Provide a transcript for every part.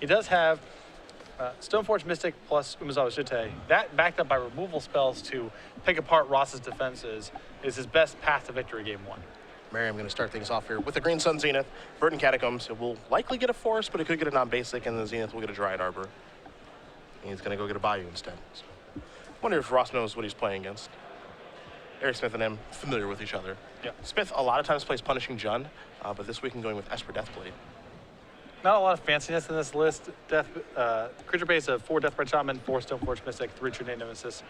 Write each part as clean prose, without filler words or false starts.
He does have Stoneforge Mystic plus Umezawa Shite. That, backed up by removal spells to pick apart Ross's defenses, is his best path to victory game 1. Merriam going to start things off here with the Green Sun Zenith. Verdant Catacombs. It will likely get a Forest, but it could get a non-basic, and the Zenith will get a Dryad Arbor. And he's going to go get a Bayou instead. So, wonder if Ross knows what he's playing against. Erik Smith and him familiar with each other. Yeah. Smith a lot of times plays Punishing Jund, but this week I'm going with Esper Deathblade. Not a lot of fanciness in this list. Creature base of 4 Deathbright Shaman, 4 Stoneforge Mystic, 3 True Name Nemesis,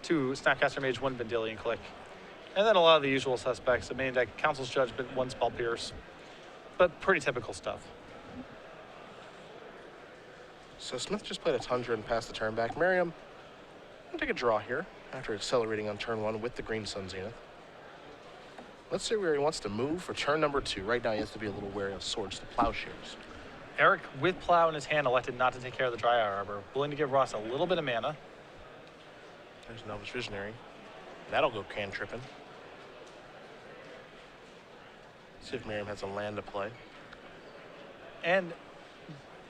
2 Snapcaster Mage, 1 Vendilion Click. And then a lot of the usual suspects. The main deck, Council's Judgment, 1 Spell Pierce. But pretty typical stuff. So Smith just played a Tundra and passed the turn back. Merriam will take a draw here after accelerating on turn 1 with the Green Sun Zenith. Let's see where he wants to move for turn number 2. Right now he has to be a little wary of Swords to Plowshares. Erik, with Plow in his hand, elected not to take care of the Dryad Arbor, willing to give Ross a little bit of mana. There's an Elvish Visionary. That'll go cantripping. See if Merriam has a land to play. And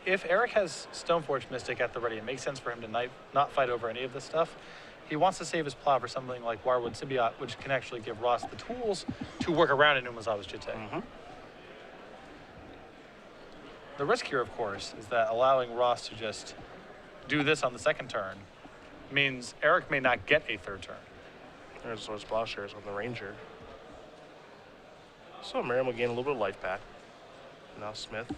if Erik has Stoneforge Mystic at the ready, it makes sense for him to not fight over any of this stuff. He wants to save his Plow for something like Wirewood Symbiote, which can actually give Ross the tools to work around in Umezawa's Jite. The risk here, of course, is that allowing Ross to just do this on the second turn means Erik may not get a third turn. There's Swords Plowshares on the Ranger. So Merriam will gain a little bit of life back. Now Smith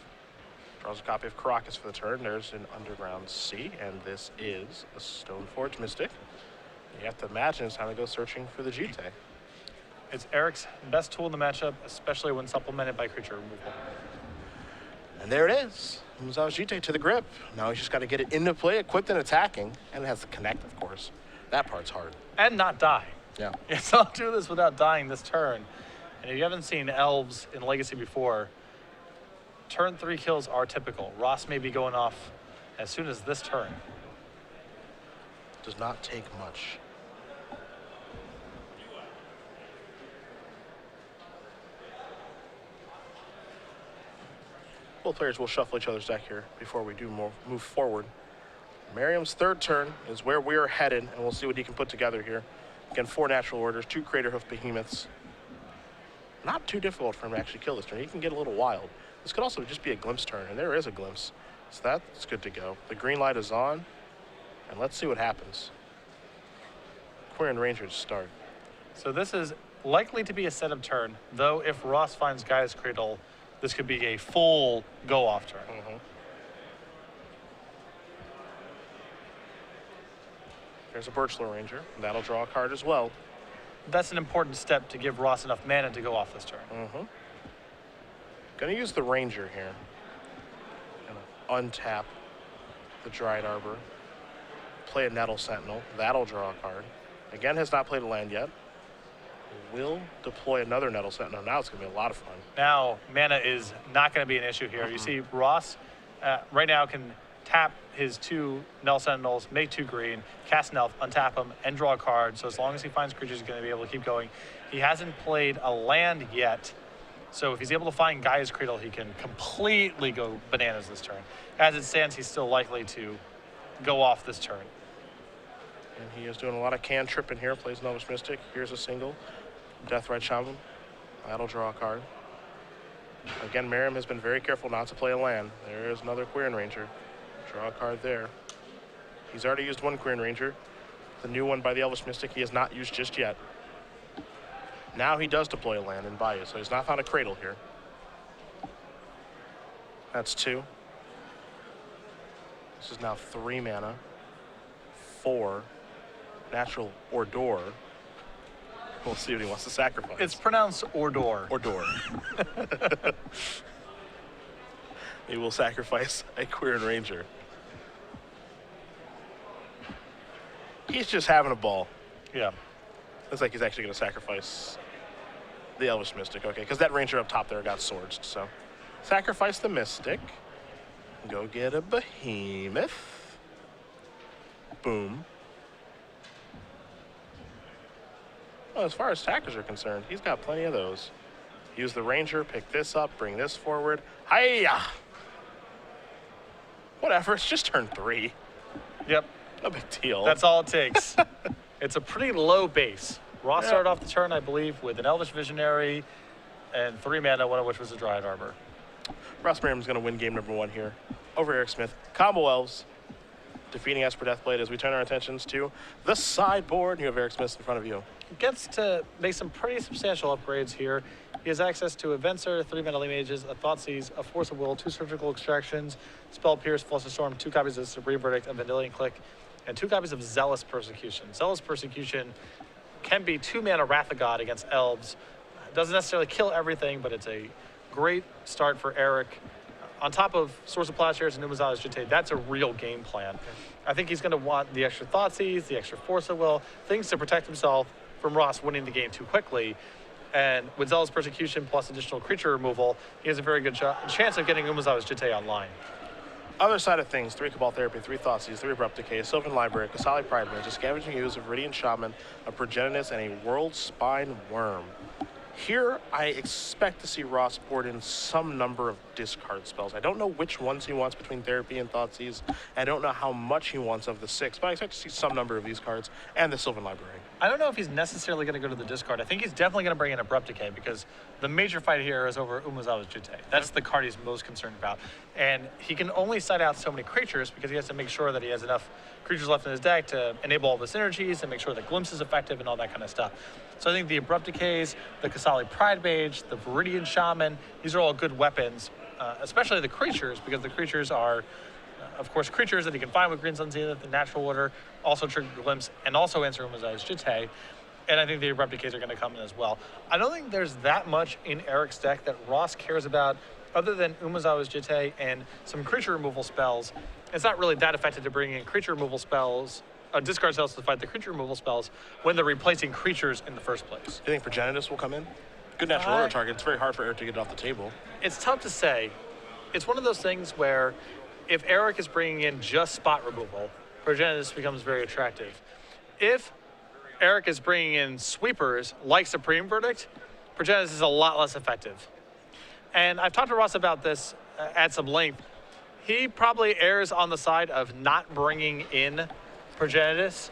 draws a copy of Caracas for the turn. There's an Underground Sea, and this is a Stoneforge Mystic. You have to imagine it's time to go searching for the Jite. It's Erik's best tool in the matchup, especially when supplemented by creature removal. And there it is. Umezawa's Jite to the grip. Now he's just got to get it into play, equipped and attacking, and it has to connect, of course. That part's hard. And not die. Yeah. It's not do this without dying this turn. And if you haven't seen Elves in Legacy before, turn 3 kills are typical. Ross may be going off as soon as this turn. Does not take much. Both players will shuffle each other's deck here before we do move forward. Merriam's third turn is where we are headed, and we'll see what he can put together here. Again, 4 Natural Orders, 2 Crater Hoof Behemoths. Not too difficult for him to actually kill this turn. He can get a little wild. This could also just be a glimpse turn, and there is a glimpse. So that's good to go. The green light is on, and let's see what happens. Quirion Ranger to start. So this is likely to be a setup turn, though if Ross finds Gaia's Cradle, this could be a full go-off turn. There's a Birchlore Ranger. That'll draw a card as well. That's an important step to give Ross enough mana to go off this turn. Gonna use the Ranger here. Gonna untap the Dryad Arbor. Play a Nettle Sentinel. That'll draw a card. Again, has not played a land yet. Will deploy another Nettle Sentinel. Now it's gonna be a lot of fun. Now, mana is not going to be an issue here. You see, Ross right now can tap his 2 Nettle Sentinels, make 2 green, cast an elf, untap them, and draw a card. So as long as he finds creatures, he's going to be able to keep going. He hasn't played a land yet. So if he's able to find Gaia's Cradle, he can completely go bananas this turn. As it stands, he's still likely to go off this turn. And he is doing a lot of cantripping here. Plays an Elvish Mystic. Here's a single. Deathrite Shaman. That'll draw a card. Again, Merriam has been very careful not to play a land. There is another Quirion Ranger. Draw a card there. He's already used 1 Quirion Ranger. The new one by the Elvish Mystic he has not used just yet. Now he does deploy a land in Bayou, so he's not found a Cradle here. That's 2. This is now 3 mana. 4 Natural Ordor. We'll see what he wants to sacrifice. It's pronounced Ordor. Ordor. He will sacrifice a Quirion Ranger. He's just having a ball. Yeah. Looks like he's actually going to sacrifice the Elvish Mystic. Okay, because that Ranger up top there got swords. So sacrifice the Mystic. Go get a Behemoth. Boom. Well, as far as attackers are concerned, he's got plenty of those. Use the Ranger, pick this up, bring this forward. Hiya! Whatever, it's just turn 3. Yep, No big deal. that's all it takes. It's a pretty low base. Ross started off the turn, I believe, with an Elvish Visionary and 3 mana, one of which was a Dryad Arbor. Ross Merriam's going to win game number 1 here over Erik Smith. Combo Elves defeating Esper Deathblade as we turn our attentions to the sideboard. You have Erik Smith in front of you. Gets to make some pretty substantial upgrades here. He has access to a Venser, 3 mana Mages, a Thoughtseize, a Force of Will, 2 Surgical Extractions, Spell Pierce, Fluster Storm, 2 copies of Supreme Verdict, a Vendilion Click, and 2 copies of Zealous Persecution. Zealous Persecution can be 2 mana Wrath of God against elves. Doesn't necessarily kill everything, but it's a great start for Erik. On top of Source of Plowshares and Umazawa's Jitte, that's a real game plan. I think he's going to want the extra Thoughtseize, the extra Force of Will, things to protect himself from Ross winning the game too quickly. And with Zealous Persecution plus additional creature removal, he has a very good chance of getting Umazawa's Jitte online. Other side of things, 3 Cabal Therapy, 3 Thoughtseize, 3 Abrupt Decay, a Sylvan Library, a Kasali Pride Mage, a Scavenging Ooze, a Viridian Shaman, a Progenitus, and a World Spine Worm. Here, I expect to see Ross board in some number of discard spells. I don't know which ones he wants between Therapy and Thoughtseize. I don't know how much he wants of the 6, but I expect to see some number of these cards and the Sylvan Library. I don't know if he's necessarily going to go to the discard. I think he's definitely going to bring in Abrupt Decay because the major fight here is over Umazawa's Jitte. That's the card he's most concerned about. And he can only side out so many creatures because he has to make sure that he has enough creatures left in his deck to enable all the synergies and make sure that Glimpse is effective and all that kind of stuff. So I think the Abrupt Decays, the Kasali Pride Mage, the Viridian Shaman, these are all good weapons, especially the creatures, because the creatures are, of course, creatures that he can find with Green Sun Zenith, the natural order, also trigger Glimpse, and also answer Umazawa's Jitte. And I think the Abrupt Decays are going to come in as well. I don't think there's that much in Erik's deck that Ross cares about other than Umazawa's Jitte and some creature removal spells. It's not really that effective to bring in creature removal spells, discard spells to fight the creature removal spells when they're replacing creatures in the first place. Do you think Progenitus will come in? Good natural order target. It's very hard for Erik to get it off the table. It's tough to say. It's one of those things where if Erik is bringing in just spot removal, Progenitus becomes very attractive. If Erik is bringing in sweepers like Supreme Verdict, Progenitus is a lot less effective. And I've talked to Ross about this at some length. He probably errs on the side of not bringing in Progenitus.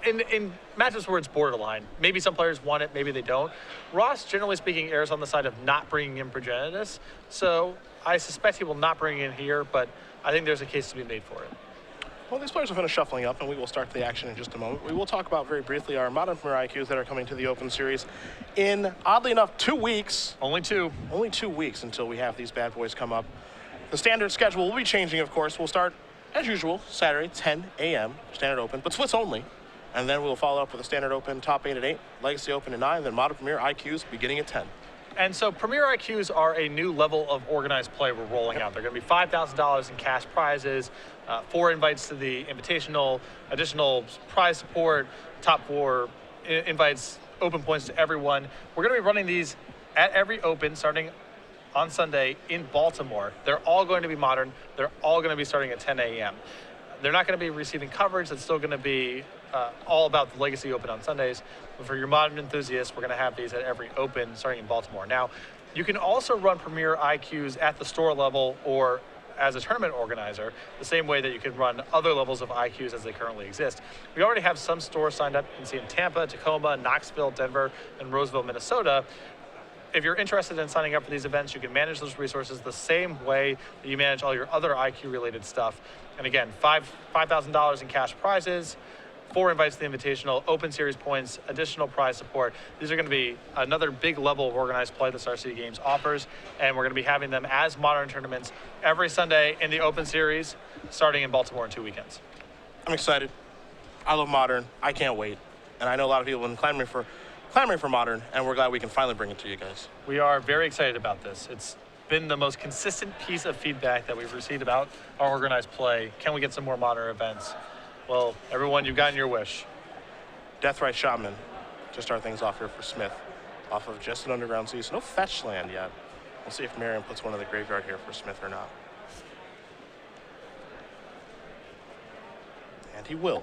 In matchups where it's borderline, maybe some players want it, maybe they don't. Ross, generally speaking, errs on the side of not bringing in Progenitus. So I suspect he will not bring it in here, but I think there's a case to be made for it. Well, these players will finish shuffling up, and we will start the action in just a moment. We will talk about very briefly our Modern Premier IQs that are coming to the Open Series in, oddly enough, 2 weeks. Only 2. Only 2 weeks until we have these bad boys come up. The standard schedule will be changing, of course. We'll start, as usual, Saturday, 10 a.m., Standard Open, but Swiss only. And then we'll follow up with a Standard Open, Top 8 at 8, Legacy Open at 9, then Modern Premier IQs beginning at 10. And so Premier IQs are a new level of organized play we're rolling out. They're going to be $5,000 in cash prizes, 4 invites to the Invitational, additional prize support, top 4 invites, open points to everyone. We're going to be running these at every Open starting on Sunday in Baltimore. They're all going to be modern. They're all going to be starting at 10 a.m. They're not going to be receiving coverage. It's still going to be all about the Legacy Open on Sundays. But for your modern enthusiasts, we're going to have these at every Open starting in Baltimore. Now, you can also run Premier IQs at the store level or as a tournament organizer, the same way that you can run other levels of IQs as they currently exist. We already have some stores signed up. You can see in Tampa, Tacoma, Knoxville, Denver, and Roseville, Minnesota. If you're interested in signing up for these events, you can manage those resources the same way that you manage all your other IQ-related stuff. And again, $5,000 in cash prizes, 4 invites to the Invitational, Open Series points, additional prize support. These are going to be another big level of organized play that Star City Games offers, and we're going to be having them as modern tournaments every Sunday in the Open Series, starting in Baltimore in 2 weekends. I'm excited. I love Modern. I can't wait. And I know a lot of people have been clamoring for Modern, and we're glad we can finally bring it to you guys. We are very excited about this. It's been the most consistent piece of feedback that we've received about our organized play. Can we get some more modern events? Well, everyone, you've gotten your wish. Deathrite Shaman to start things off here for Smith. Off of just an Underground Sea, so no fetch land yet. We'll see if Merriam puts one in the graveyard here for Smith or not. And he will.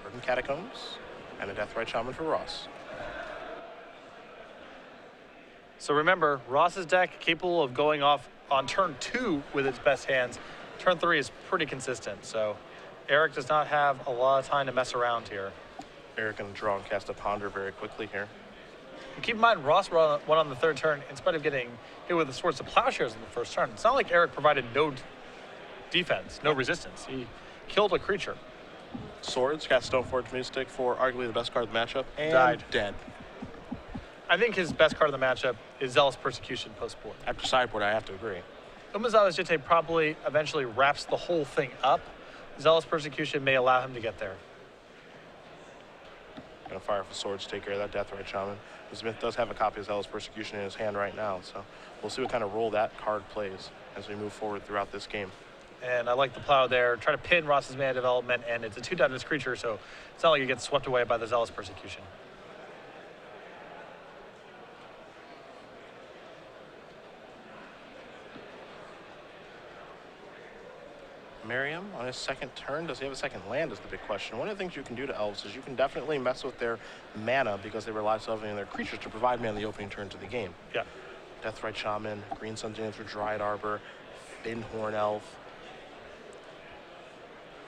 Verdant Catacombs and a Deathrite Shaman for Ross. So remember, Ross's deck capable of going off on turn 2 with its best hands turn 3 is pretty consistent, so Erik does not have a lot of time to mess around here. Erik going to draw and cast a Ponder very quickly here. And keep in mind, Ross won on the 3rd turn in spite of getting hit with the Swords to Plowshares in the 1st turn. It's not like Erik provided no defense, no resistance. He killed a creature. Swords, cast Stoneforge Mystic for arguably the best card of the matchup, and Died. dead. I think his best card of the matchup is Zealous Persecution post-board. After sideboard, I have to agree. Umezawa's Jitte probably eventually wraps the whole thing up. Zealous Persecution may allow him to get there. Going to fire for Swords to take care of that Deathrite Shaman. Smith does have a copy of Zealous Persecution in his hand right now, so we'll see what kind of role that card plays as we move forward throughout this game. And I like the plow there. Try to pin Ross's mana development, and it's a 2-damage creature, so it's not like it gets swept away by the Zealous Persecution. Merriam on his 2nd turn, does he have a 2nd land is the big question. One of the things you can do to elves is you can definitely mess with their mana because they rely so heavily on their creatures to provide mana in the opening turn to the game. Yeah. Deathrite Shaman, Green Sun's in through Dryad Arbor, Finhorn Elf.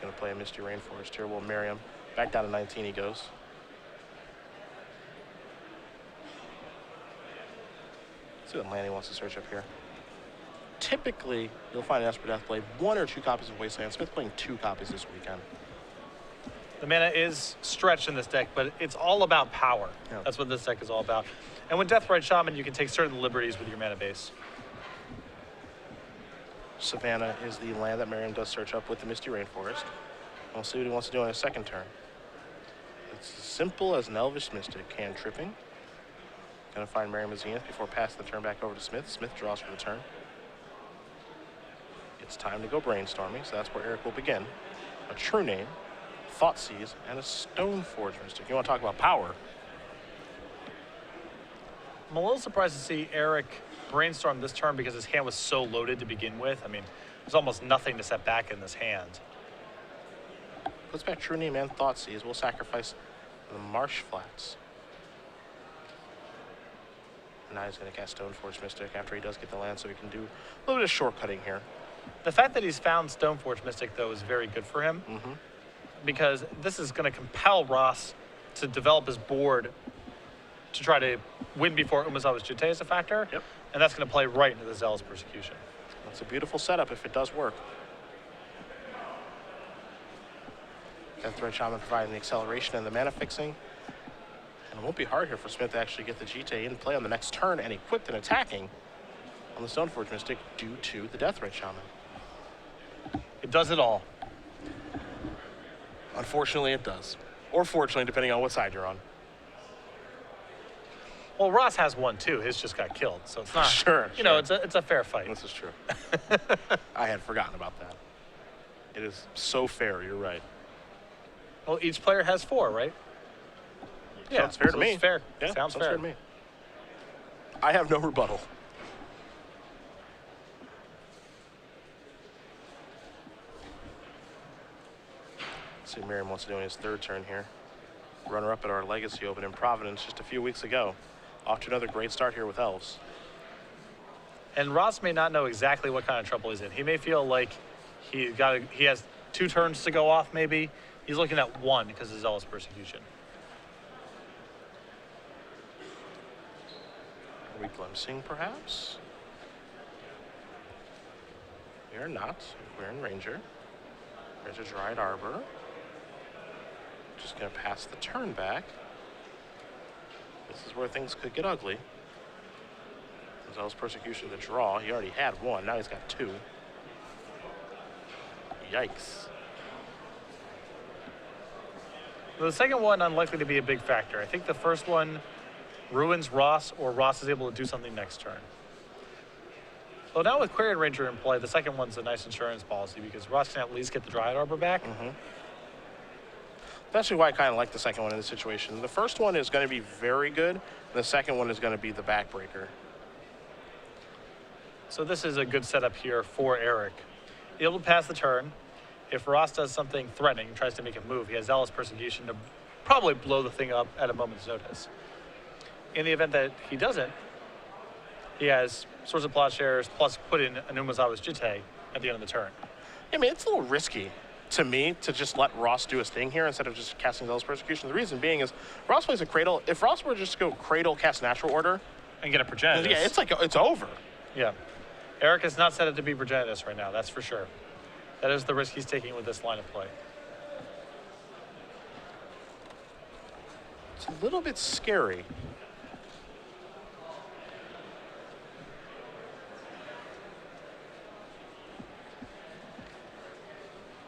Gonna play a Misty Rainforest here. Well, Merriam back down to 19 he goes. Let's see what land he wants to search up here. Typically, you'll find an Esper Deathblade 1 or 2 copies of Wasteland. Smith playing 2 copies this weekend. The mana is stretched in this deck, but it's all about power. Yeah. That's what this deck is all about. And with Deathrite Shaman, you can take certain liberties with your mana base. Savannah is the land that Merriam does search up with the Misty Rainforest. We'll see what he wants to do on his 2nd turn. It's as simple as an Elvish Mystic. Hand tripping. Gonna find Merriam a Zenith before passing the turn back over to Smith. Smith draws for the turn. It's time to go brainstorming, so that's where Erik will begin. A True Name, Thoughtseize, and a Stoneforge Mystic. You want to talk about power? I'm a little surprised to see Erik brainstorm this turn because his hand was so loaded to begin with. I mean, there's almost nothing to set back in this hand. Puts back True Name and Thoughtseize. We'll sacrifice the Marsh Flats. Now he's going to cast Stoneforge Mystic after he does get the land, so he can do a little bit of shortcutting here. The fact that he's found Stoneforge Mystic, though, is very good for him because this is going to compel Ross to develop his board to try to win before Umezawa's Jitte is a factor. Yep. And that's going to play right into the Zealous Persecution. That's a beautiful setup if it does work. Deathrite Shaman providing the acceleration and the mana fixing. And it won't be hard here for Smith to actually get the Jitte in play on the next turn and equipped and attacking on the Stoneforge Mystic due to the Deathrite Shaman. It does it all. Unfortunately, it does. Or fortunately, depending on what side you're on. Well, Ross has one, too. His just got killed, so it's not... Sure, You know, it's a fair fight. This is true. I had forgotten about that. It is so fair, you're right. Well, each player has 4, right? Yeah, Sounds fair to me. It's fair. Yeah, Sounds fair to me. I have no rebuttal. Let's see what Merriam wants to do in his 3rd turn here. Runner-up at our Legacy Open in Providence just a few weeks ago. Off to another great start here with Elves. And Ross may not know exactly what kind of trouble he's in. He may feel like he has 2 turns to go off, maybe. He's looking at 1 because of Zealous Persecution. Are we glimpsing, perhaps? We are not. We're in Ranger. There's a Dryad Arbor. Just going to pass the turn back. This is where things could get ugly. Zealous Persecution to draw. He already had 1. Now he's got 2. Yikes. The second one, unlikely to be a big factor. I think the first one ruins Ross, or Ross is able to do something next turn. Well, now with Quarian Ranger in play, the second one's a nice insurance policy because Ross can at least get the Dryad Arbor back. That's actually why I kind of like the second one in this situation. The first one is going to be very good. And the second one is going to be the backbreaker. So this is a good setup here for Erik. Able to pass the turn. If Ross does something threatening, tries to make a move, he has Zealous Persecution to probably blow the thing up at a moment's notice. In the event that he doesn't, he has Swords of Plowshares plus put in an Umezawa's Jitte at the end of the turn. I mean, it's a little risky to me to just let Ross do his thing here instead of just casting Zealous Persecution. The reason being is Ross plays a Cradle. If Ross were to just go Cradle, cast Natural Order, And get a Progenitus. yeah, it's like it's over. Yeah. Erik is not set up to be Progenitus right now, that's for sure. That is the risk he's taking with this line of play. It's a little bit scary.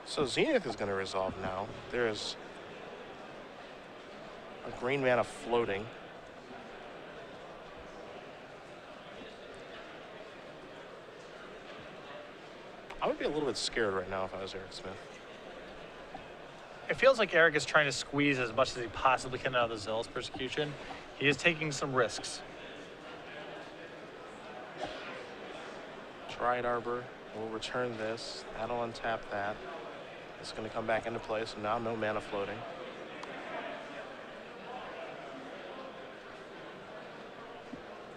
So Zenith is going to resolve now. There is a green mana floating. I would be a little bit scared right now if I was Erik Smith. It feels like Erik is trying to squeeze as much as he possibly can out of the Zealous Persecution. He is taking some risks. Triad Arbor will return this. That'll untap that. It's going to come back into play, so now no mana floating.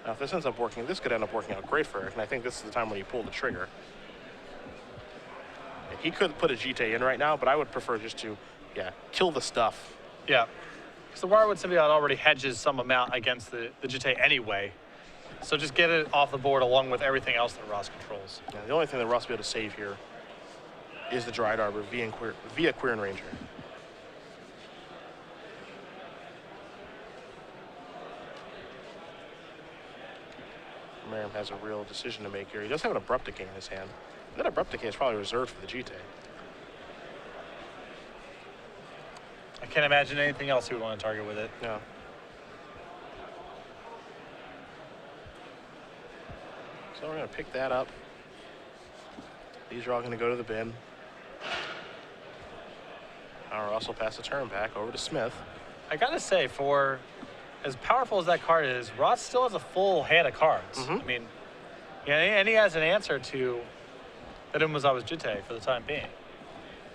Now, if this ends up working, this could end up working out great for Erik, and I think this is the time when you pull the trigger. He could put a GT in right now, but I would prefer just to, kill the stuff. Yeah. Because the Wirewood Symbiote already hedges some amount against the Jite anyway. So just get it off the board along with everything else that Ross controls. Yeah, the only thing that Ross will be able to save here is the Dryad Arbor via Queer and Ranger. Merriam has a real decision to make here. He does have an Abrupt Decay in his hand. That Abrupt Decay is probably reserved for the GT. I can't imagine anything else he would want to target with it. No. So we're going to pick that up. These are all going to go to the bin. Our Ross will pass the turn back over to Smith. I gotta say, for as powerful as that card is, Ross still has a full hand of cards. I mean, and he has an answer to that Umezawa's Jite for the time being.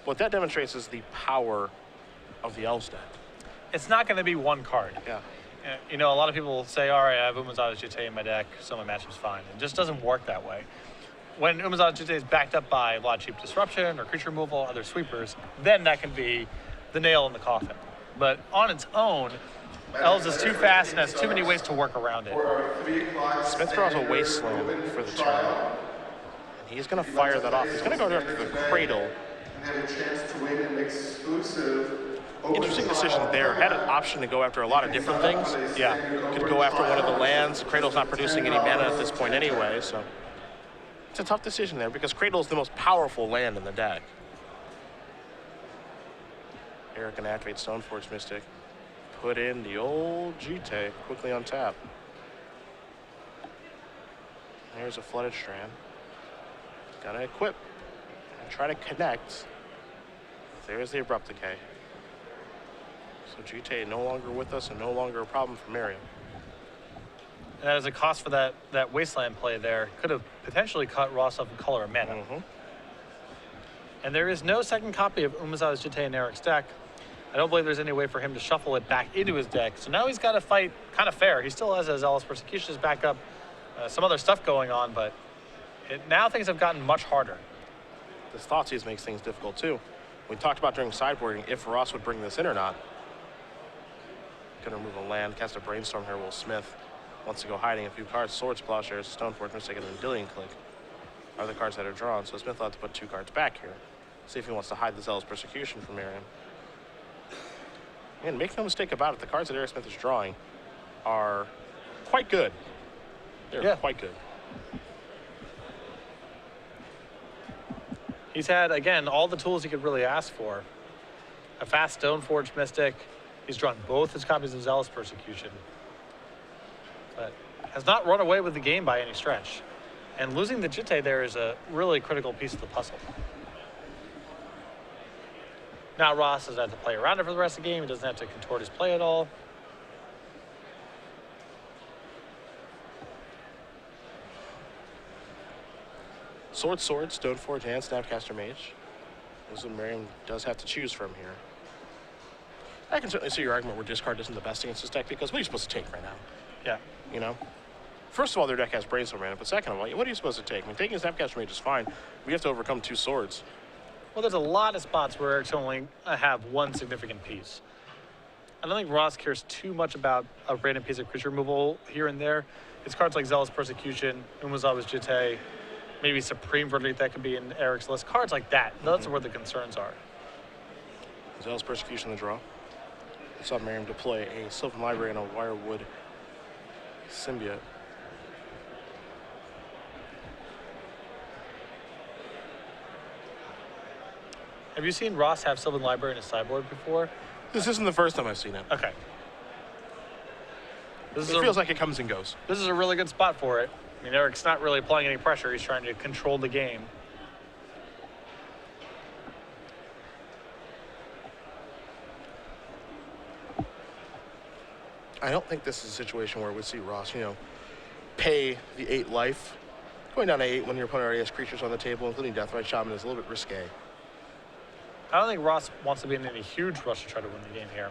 What that demonstrates is the power of the Elves deck. It's not going to be one card. Yeah. You know, a lot of people say, all right, I have Umezawa's Jite in my deck, so my matchup's fine. It just doesn't work that way. When Umezawa's Jite is backed up by a lot of cheap disruption or creature removal, other sweepers, then that can be the nail in the coffin. But on its own, Elves is too fast and has too many ways to work around it. Smith draws a Wasteland for the turn. And he's going to fire that off. He's going to go after the Cradle. Interesting decision there. Had an option to go after a lot of different things. Yeah. Could go after one of the lands. Cradle's not producing any mana at this point anyway, so it's a tough decision there because Cradle is the most powerful land in the deck. Erik can activate Stoneforge Mystic. Put in the old GT quickly on tap. There's a Flooded Strand. Gotta equip and try to connect. There's the Abrupt Decay. So GT no longer with us and no longer a problem for Merriam. And that is a cost for that Wasteland play there. Could have potentially cut Ross off in color of mana. And there is no second copy of Umezawa's Jite in Erik's deck. I don't believe there's any way for him to shuffle it back into his deck. So now he's got to fight kind of fair. He still has a Zealous Persecution as backup, some other stuff going on, but now things have gotten much harder. This Thoughtseize makes things difficult too. We talked about during sideboarding if Ross would bring this in or not. Gonna remove a land, cast a Brainstorm here. Will Smith wants to go hiding a few cards. Swords, Plowshares, Stoneforge Mystic, and then Dillion Click are the cards that are drawn. So Smith will have to put 2 cards back here. See if he wants to hide the Zealous Persecution from Merriam. And make no mistake about it, the cards that Erik Smith is drawing are quite good. They're quite good. He's had, again, all the tools he could really ask for. A fast Stoneforge Mystic. He's drawn both his copies of Zealous Persecution. But has not run away with the game by any stretch. And losing the Jite there is a really critical piece of the puzzle. Now Ross doesn't have to play around it for the rest of the game. He doesn't have to contort his play at all. Sword, Stoneforge, and Snapcaster Mage. Those are Merriam does have to choose from here. I can certainly see your argument where discard isn't the best against this deck because what are you supposed to take right now? Yeah. You know? First of all, their deck has Brainstorm in it, but second of all, what are you supposed to take? I mean, taking Snapcaster Mage is fine. We have to overcome 2 swords. Well, there's a lot of spots where Eric's only have one significant piece. I don't think Ross cares too much about a random piece of creature removal here and there. It's cards like Zealous Persecution, Umazawa's Jitte, maybe Supreme Verdict that could be in Eric's list. Cards like that, that's where the concerns are. Zealous Persecution in the draw. I saw Merriam deploy a Sylvan Library and a Wirewood Symbiote. Have you seen Ross have Sylvan Library in his sideboard before? This isn't the first time I've seen it. Okay. This It feels like it comes and goes. This is a really good spot for it. I mean, Eric's not really applying any pressure. He's trying to control the game. I don't think this is a situation where we see Ross, pay the 8 life. Going down to 8 when your opponent already has creatures on the table, including Deathrite Shaman, is a little bit risque. I don't think Ross wants to be in any huge rush to try to win the game here.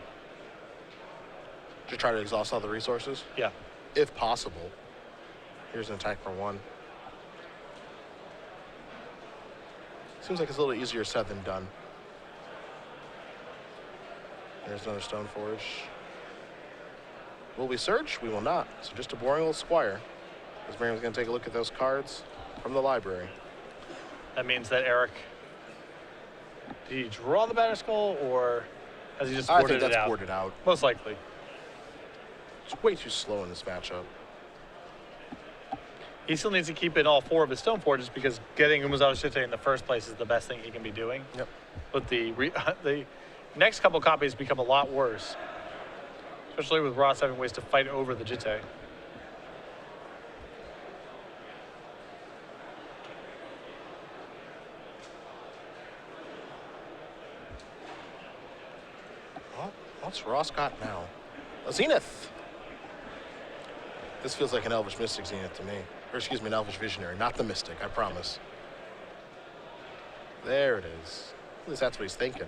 Just try to exhaust all the resources, Yeah. if possible. Here's an attack for 1. Seems like it's a little easier said than done. There's another Stoneforge. Will we search? We will not. So just a boring old squire. As Merriam's going to take a look at those cards from the library. That means that Eric, did he draw the Batterskull, or has he just I boarded think that's it out? boarded out. Most likely. It's way too slow in this matchup. He still needs to keep in all 4 of his Stoneforges because getting Umazawa Jitte in the first place is the best thing he can be doing. Yep. But the next couple copies become a lot worse, especially with Ross having ways to fight over the Jitte. Well, what's Ross got now? A Zenith. This feels like an Elvish Mystic Zenith to me. Or excuse me, an Elvish Visionary, not the Mystic, I promise. There it is. At least that's what he's thinking.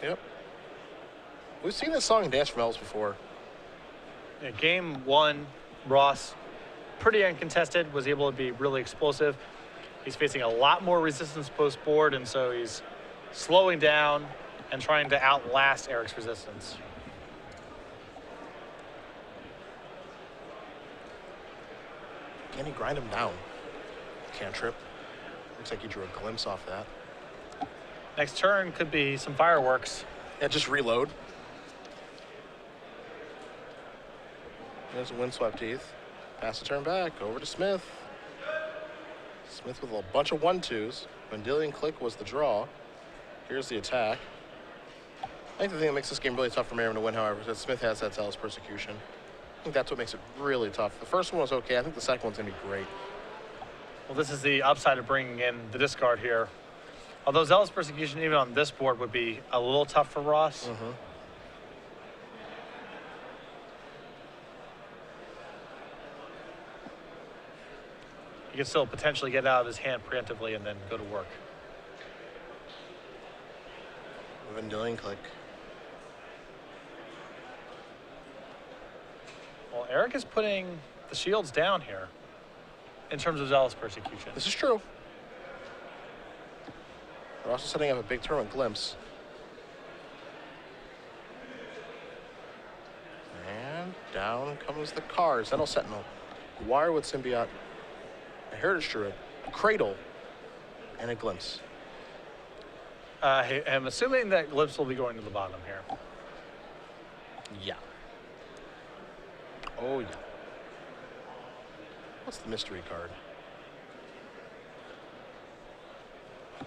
Yep. We've seen this song and dance from Elves before. Yeah, game 1, Ross, pretty uncontested, was able to be really explosive. He's facing a lot more resistance post-board, and so he's slowing down and trying to outlast Eric's resistance. Can he grind him down? Cantrip. Looks like he drew a glimpse off that. Next turn could be some fireworks. Yeah, just reload. There's a Windswept Teeth. Pass the turn back. Over to Smith. Smith with a bunch of 1-2s. Vendilion Click was the draw. Here's the attack. I think the thing that makes this game really tough for Merriam to win, however, is that Smith has that Zealous Persecution. I think that's what makes it really tough. The first one was okay. I think the second one's going to be great. Well, this is the upside of bringing in the discard here. Although Zealous Persecution, even on this board, would be a little tough for Ross. He can still potentially get out of his hand preemptively and then go to work. Vendilion Click. Well, Erik is putting the shields down here in terms of Zealous Persecution. This is true. We're also setting up a big turn with Glimpse. And down comes the cards. Sentinel Sentinel. Wirewood Symbiote. A Heritage Druid. A Cradle. And a Glimpse. I'm assuming that Glimpse will be going to the bottom here. Yeah. Oh, yeah. What's the mystery card?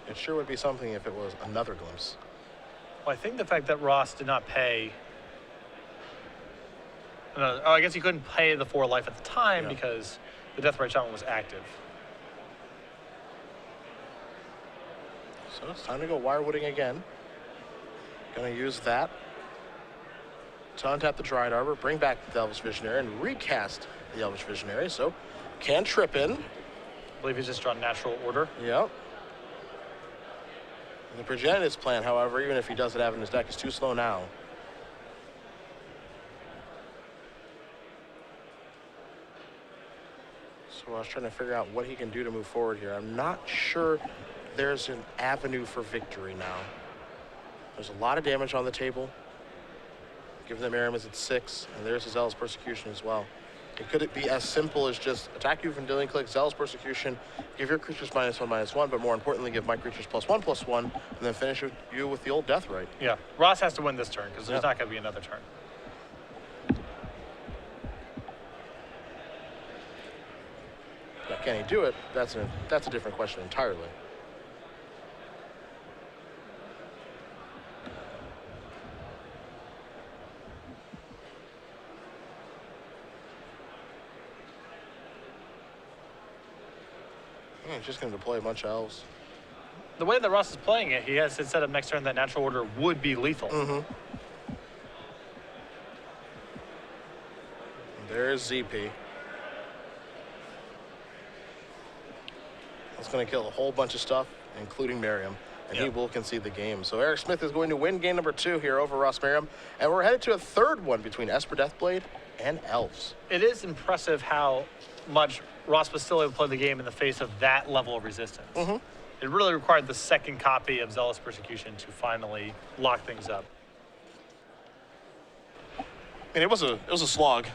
It sure would be something if it was another Glimpse. Well, I think the fact that Ross did not pay... No, I guess he couldn't pay the 4 life at the time because the Deathrite Shaman was active. So it's time to go Wirewooding again. Gonna use that to untap the Dryad Arbor, bring back the Elvish Visionary, and recast the Elvish Visionary. So can trip in. I believe he's just drawn Natural Order. Yep. And the Progenitus plan, however, even if he doesn't have it in his deck, is too slow now. So I was trying to figure out what he can do to move forward here. I'm not sure there's an avenue for victory now. There's a lot of damage on the table. Given that Merriam is at 6, and there's his Zealous Persecution as well. Could it be as simple as just attack you from dealing click, Zealous Persecution, give your creatures -1/-1, but more importantly, give my creatures +1/+1, and then finish you with the old Death Right? Yeah, Ross has to win this turn because there's not going to be another turn. Now, can he do it? That's a different question entirely. He's just going to deploy a bunch of elves. The way that Ross is playing it, he has it set up next turn that Natural Order would be lethal. There's ZP. That's going to kill a whole bunch of stuff, including Merriam, and he will concede the game. So Eric Smith is going to win game number 2 here over Ross Merriam, and we're headed to a third one between Esper Deathblade and Elves. It is impressive how much Ross was still able to play the game in the face of that level of resistance. It really required the second copy of Zealous Persecution to finally lock things up. And it was a slog.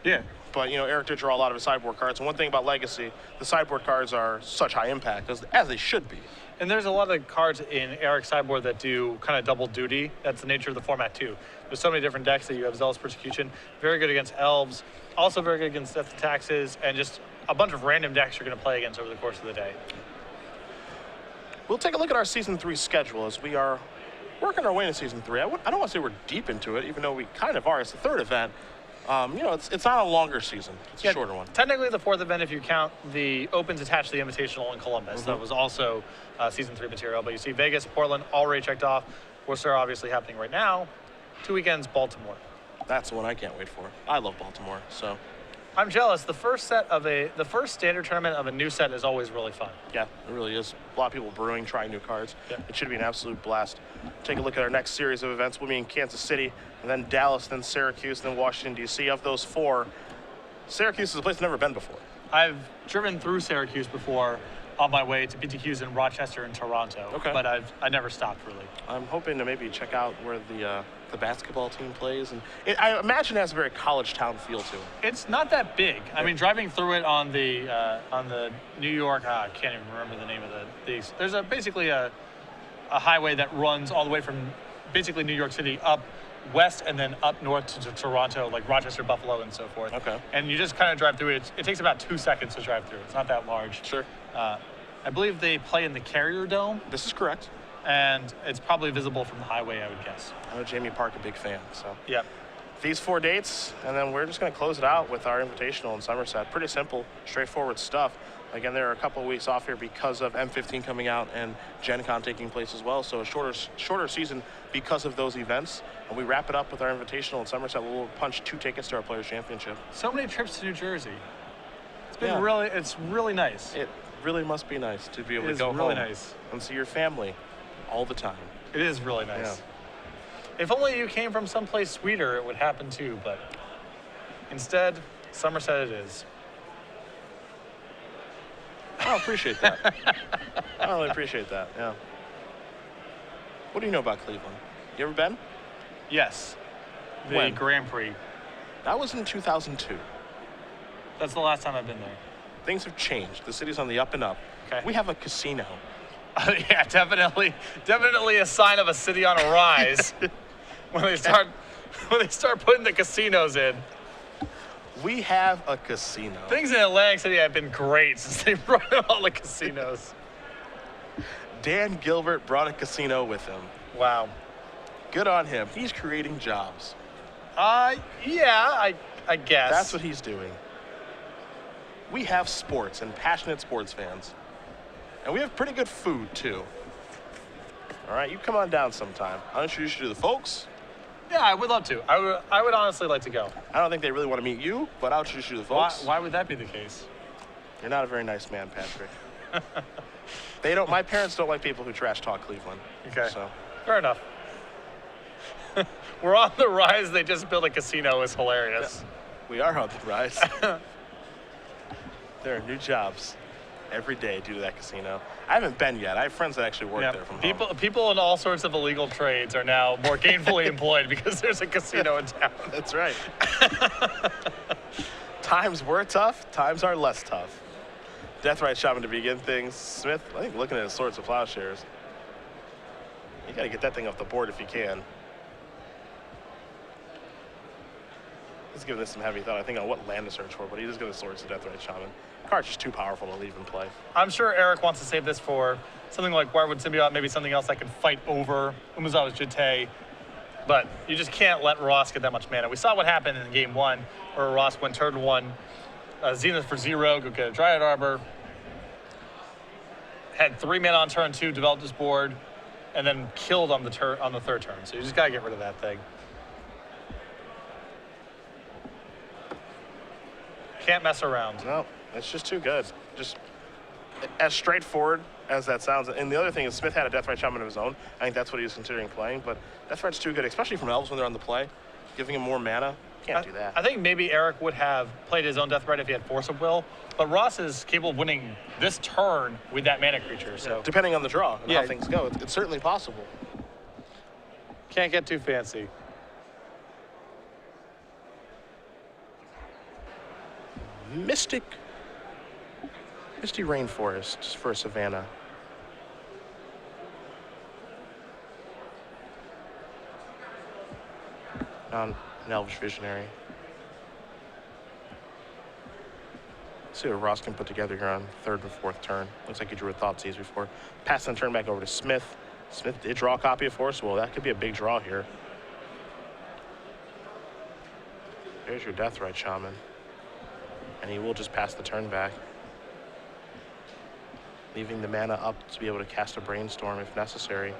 Yeah. But, you know, Eric did draw a lot of his sideboard cards. And one thing about Legacy, the sideboard cards are such high impact, as they should be. And there's a lot of cards in Eric's sideboard that do kind of double duty. That's the nature of the format, too. There's so many different decks that you have Zealous Persecution. Very good against Elves. Also very good against Death to Taxes. And just a bunch of random decks you're going to play against over the course of the day. We'll take a look at our Season 3 schedule as we are working our way into Season 3. I don't want to say we're deep into it, even though we kind of are. It's the third event. You know, it's not a longer season. It's a shorter one. Technically the fourth event if you count the Opens attached to the Invitational in Columbus. That was also Season 3 material. But you see Vegas, Portland, already checked off. Worcester obviously happening right now. 2 weekends, Baltimore. That's the one I can't wait for. I love Baltimore, so. I'm jealous. The first standard tournament of a new set is always really fun. Yeah, it really is. A lot of people brewing, trying new cards. Yeah. It should be an absolute blast. Take a look at our next series of events. We'll be in Kansas City, and then Dallas, then Syracuse, then Washington, D.C. Of those 4, Syracuse is a place I've never been before. I've driven through Syracuse before on my way to PTQs in Rochester and Toronto. Okay. But I never stopped, really. I'm hoping to maybe check out where the basketball team plays, and I imagine it has a very college town feel to it. It's not that big. I mean, driving through it on the New York, I can't even remember the name of these. There's basically a highway that runs all the way from basically New York City up west and then up north to Toronto, like Rochester, Buffalo, and so forth. Okay. And you just kind of drive through it. It takes about 2 seconds to drive through. It's not that large. Sure. I believe they play in the Carrier Dome. This is correct. And it's probably visible from the highway, I would guess. I know Jamie Park, a big fan, so. Yeah. These 4 dates, and then we're just going to close it out with our Invitational in Somerset. Pretty simple, straightforward stuff. Again, there are a couple of weeks off here because of M15 coming out and Gen Con taking place as well, so a shorter season because of those events. And we wrap it up with our Invitational in Somerset. We'll punch 2 tickets to our Players' Championship. So many trips to New Jersey. It's been it's really nice. It really must be nice to be able to go really home nice. and see your family all the time. It is really nice. Yeah. If only you came from someplace sweeter, it would happen too, but instead, Somerset it is. I appreciate that. I really appreciate that, yeah. What do you know about Cleveland? You ever been? Yes. The When? Grand Prix. That was in 2002. That's the last time I've been there. Things have changed. The city's on the up and up. Okay. We have a casino. Yeah, definitely a sign of a city on a rise when they start putting the casinos in. We have a casino. Things in Atlantic City have been great since they brought in all the casinos. Dan Gilbert brought a casino with him. Wow. Good on him. He's creating jobs. Yeah, I guess. That's what he's doing. We have sports and passionate sports fans. And we have pretty good food, too. All right, you come on down sometime. I'll introduce you to the folks. Yeah, I would love to. I would honestly like to go. I don't think they really want to meet you, but I'll introduce you to the folks. Why would that be the case? You're not a very nice man, Patrick. My parents don't like people who trash talk Cleveland. Okay. So. Fair enough. We're on the rise. They just built a casino. It's hilarious. Yeah, we are on the rise. There are new jobs every day due to that casino. I haven't been yet. I have friends that actually work there from home. People in all sorts of illegal trades are now more gainfully employed because there's a casino in town. That's right. Times were tough. Times are less tough. Deathrite Shaman to begin things. Smith, I think, looking at his Swords of Plowshares. You got to get that thing off the board if you can. He's giving this some heavy thought, I think, on what land to search for, but he is going to Swords to Deathrite Shaman. Card's just too powerful to leave in play. I'm sure Erik wants to save this for something like Wirewood Symbiote, maybe something else that can fight over Umezawa's Jitte. But you just can't let Ross get that much mana. We saw what happened in game 1, where Ross went turn 1, Zenith for 0, go get a Dryad Arbor. Had 3 mana on turn 2, developed his board, and then killed on the third turn. So you just gotta get rid of that thing. Can't mess around. No, it's just too good. Just as straightforward as that sounds. And the other thing is Smith had a Deathrite Shaman of his own. I think that's what he was considering playing, but Deathrite's too good, especially from Elves when they're on the play. Giving him more mana, can't do that. I think maybe Erik would have played his own Deathrite if he had Force of Will, but Ross is capable of winning this turn with that mana creature. So depending on the draw and how things go, it's certainly possible. Can't get too fancy. Misty Rainforest for Savannah. An Elvish Visionary. See what Ross can put together here on 3rd and 4th turn. Looks like he drew a Thoughtseize before. Pass and turn back over to Smith. Smith did draw a copy of Force. Well, that could be a big draw here. There's your Deathrite Shaman. And he will just pass the turn back, leaving the mana up to be able to cast a Brainstorm if necessary.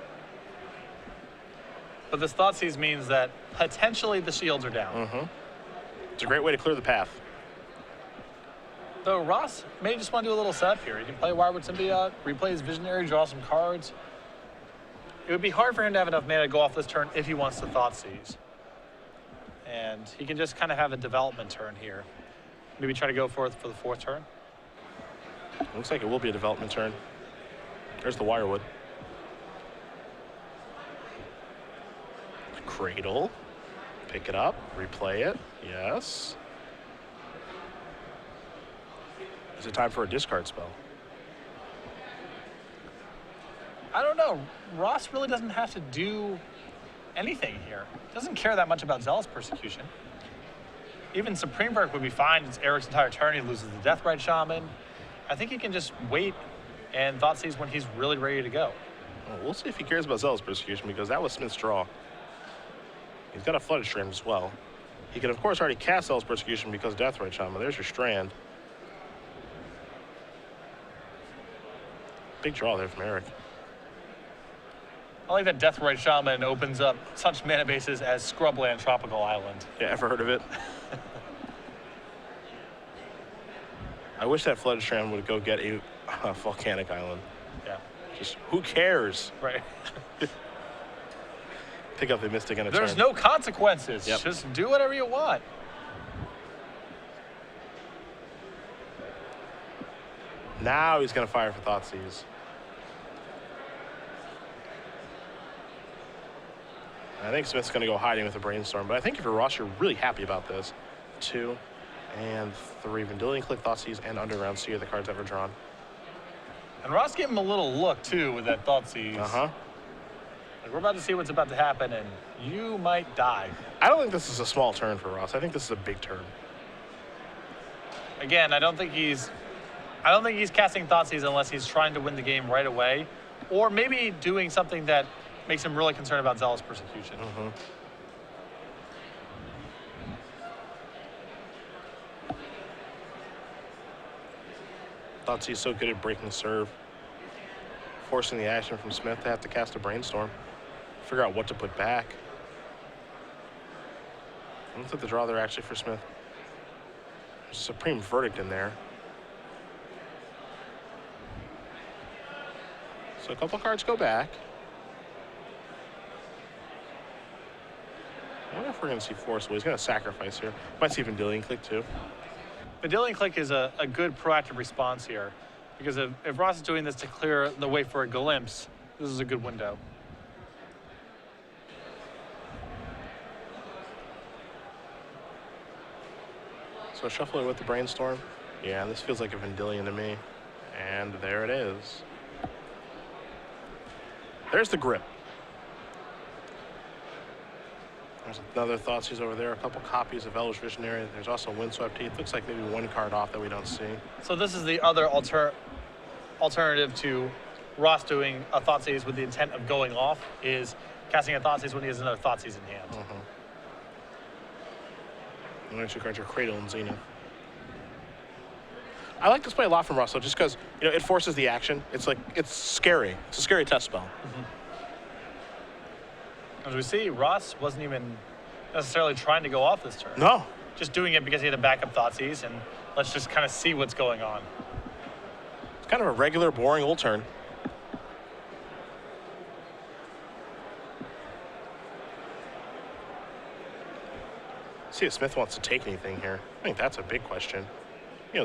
But this Thoughtseize means that potentially the shields are down. It's a great way to clear the path. Though Ross may just want to do a little setup here. He can play Wirewood Symbiote, replay his Visionary, draw some cards. It would be hard for him to have enough mana to go off this turn if he wants to Thoughtseize. And he can just kind of have a development turn here. Maybe try to go for the 4th turn. Looks like it will be a development turn. There's the Wirewood. Cradle. Pick it up. Replay it. Yes. Is it time for a discard spell? I don't know. Ross really doesn't have to do anything here. Doesn't care that much about Zealous Persecution. Even Supreme Verdict would be fine. It's Erik's entire turn. He loses the Deathrite Shaman. I think he can just wait and Thoughtseize when he's really ready to go. Well, we'll see if he cares about Zealous Persecution, because that was Smith's draw. He's got a Flooded Strand as well. He can, of course, already cast Zealous Persecution because Deathrite Shaman. There's your Strand. Big draw there from Erik. I like that Deathrite Shaman opens up such mana bases as Scrubland Tropical Island. Yeah, ever heard of it? I wish that Flooded Strand would go get a Volcanic Island. Yeah. Just, who cares? Right. Pick up the Mystic and a There's turn. no consequences. Yep. Just do whatever you want. Now he's going to fire for Thoughtseize. I think Smith's going to go hiding with a Brainstorm, but I think if you're Ross, you're really happy about this. 2 and 3. Vendilion Click, Thoughtseize, and Underground Sea are the cards ever drawn. And Ross gave him a little look, too, with that Thoughtseize. Like, we're about to see what's about to happen, and you might die. I don't think this is a small turn for Ross. I think this is a big turn. Again, I don't think he's casting Thoughtseize unless he's trying to win the game right away, or maybe doing something that makes him really concerned about Zealous Persecution. Thoughtseize so good at breaking serve, forcing the action from Smith to have to cast a Brainstorm, figure out what to put back. Let's look at the draw there actually for Smith. There's a Supreme Verdict in there. So a couple cards go back. I wonder if we're going to see Force. Well, he's going to sacrifice here. Might see Vendilion Click too. Vendilion Click is a good proactive response here, because if Ross is doing this to clear the way for a glimpse, this is a good window. So shuffle it with the Brainstorm. Yeah, this feels like a Vendilion to me. And there it is. There's the grip. There's another Thoughtseize over there, a couple copies of Elvish Visionary. There's also Windswept Teeth. Looks like maybe one card off that we don't see. So this is the other alternative to Ross doing a Thoughtseize with the intent of going off, is casting a Thoughtseize when he has another Thoughtseize in hand. And then two cards are Cradle and Zenith. I like this play a lot from Ross, though, just because it forces the action. It's scary. It's a scary test spell. As we see, Ross wasn't even necessarily trying to go off this turn. No. Just doing it because he had a backup Thoughtseize, and let's just kind of see what's going on. It's kind of a regular, boring old turn. See if Smith wants to take anything here. I think that's a big question.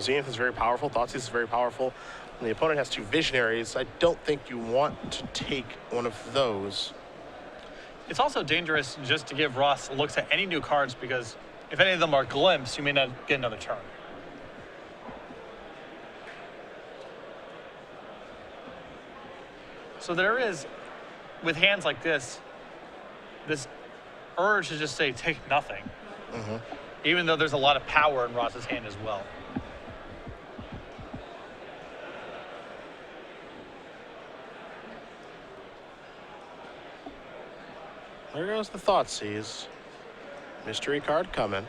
Zenith is very powerful. Thoughtseize is very powerful. When the opponent has two Visionaries, I don't think you want to take one of those. It's also dangerous just to give Ross looks at any new cards, because if any of them are glimpse, you may not get another turn. So there is, with hands like this urge to just say take nothing, even though there's a lot of power in Ross's hand as well. There goes the Thoughtseize. Mystery card coming.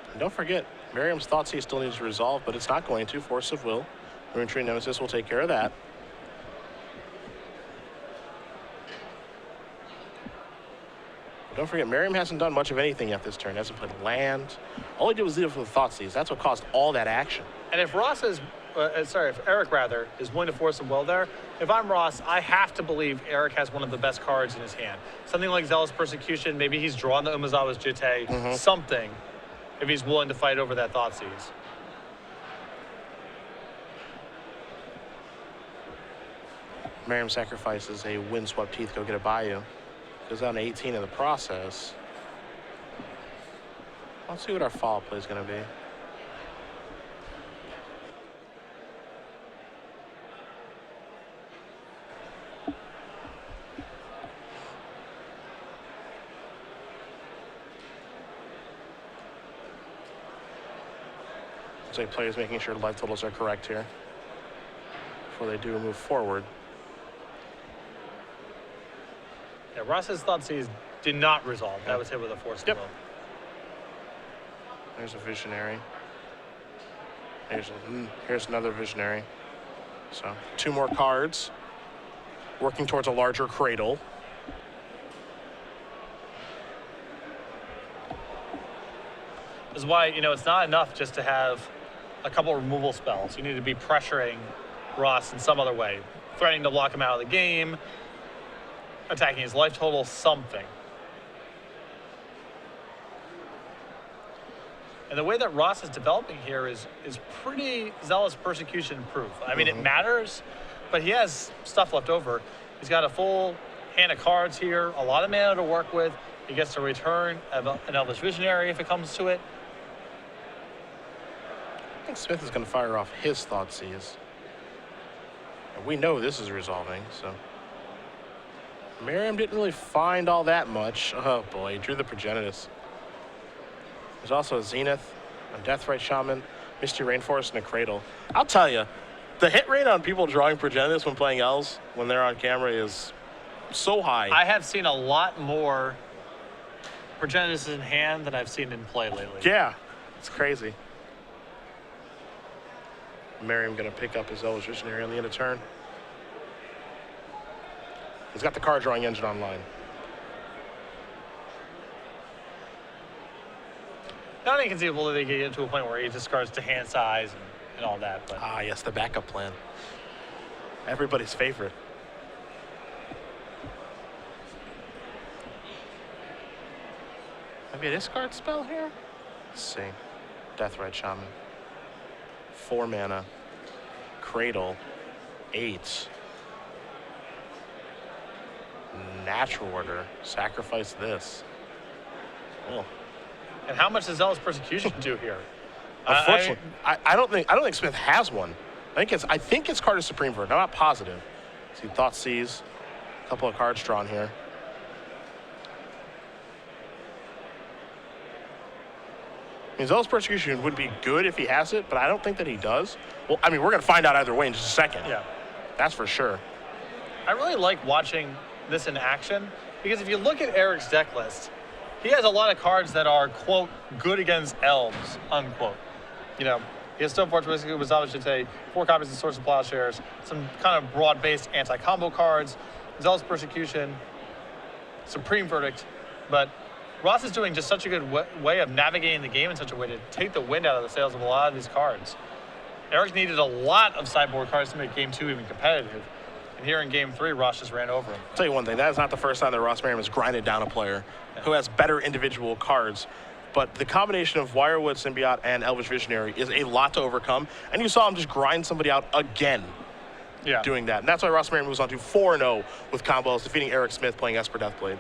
And don't forget, Merriam's Thoughtseize still needs to resolve, but it's not going to. Force of Will. Rune Tree Nemesis will take care of that. But don't forget, Merriam hasn't done much of anything yet this turn. Hasn't played land. All he did was leave it with Thoughtseize. That's what caused all that action. And if Ross is, if Erik rather, is willing to force a will there, if I'm Ross, I have to believe Erik has one of the best cards in his hand. Something like Zealous Persecution, maybe he's drawn the Umezawa's Jitte, something, if he's willing to fight over that Thoughtseize. Merriam sacrifices a Windswept Teeth, go get a Bayou. Goes down to 18 in the process. Let's see what our follow-up play is going to be. So players making sure life totals are correct here before they do move forward. Yeah, Ross's Thoughtseize did not resolve. That was hit with a force of will. There's a Visionary. Here's another Visionary. So two more cards. Working towards a larger Cradle. This is why, it's not enough just to have a couple removal spells. You need to be pressuring Ross in some other way. Threatening to block him out of the game. Attacking his life total, something. And the way that Ross is developing here is pretty Zealous Persecution proof. I mean, it matters, but he has stuff left over. He's got a full hand of cards here, a lot of mana to work with. He gets to return an Elvish Visionary if it comes to it. I think Smith is going to fire off his Thoughtseize. And we know this is resolving, so. Merriam didn't really find all that much. Oh boy, he drew the Progenitus. There's also a Zenith, a Deathrite Shaman, Misty Rainforest, and a Cradle. I'll tell you, the hit rate on people drawing Progenitus when playing Elves, when they're on camera, is so high. I have seen a lot more Progenitus in hand than I've seen in play lately. Yeah, it's crazy. Merriam going to pick up his Elvish Visionary on the end of turn. He's got the card drawing engine online. Not inconceivable that they get to a point where he discards to hand size and all that. But Ah, yes, the backup plan. Everybody's favorite. Maybe a discard spell here? Let's see. Deathrite Shaman. 4 mana. Cradle. 8. Natural Order. Sacrifice this. Oh. And how much does Zealous Persecution do here? Unfortunately, I don't think Smith has one. I think it's card is Supreme Vert. I'm not positive. See, Thoughtseize. A couple of cards drawn here. I mean, Zealous Persecution would be good if he has it, but I don't think that he does. Well, I mean, we're going to find out either way in just a second. Yeah. That's for sure. I really like watching this in action because if you look at Erik's deck list, he has a lot of cards that are, quote, good against elves, unquote. You know, he has Stoneforge Wizard, I should say, 4 copies of Swords of Plowshares, some kind of broad-based anti-combo cards, Zealous Persecution, Supreme Verdict, but Ross is doing just such a good way of navigating the game in such a way to take the wind out of the sails of a lot of these cards. Erik needed a lot of sideboard cards to make Game 2 even competitive. And here in Game 3, Ross just ran over him. I'll tell you one thing, that is not the first time that Ross Merriam has grinded down a player who has better individual cards. But the combination of Wirewood Symbiote and Elvish Visionary is a lot to overcome. And you saw him just grind somebody out again doing that. And that's why Ross Merriam moves on to 4-0 with combos, defeating Erik Smith playing Esper Deathblade.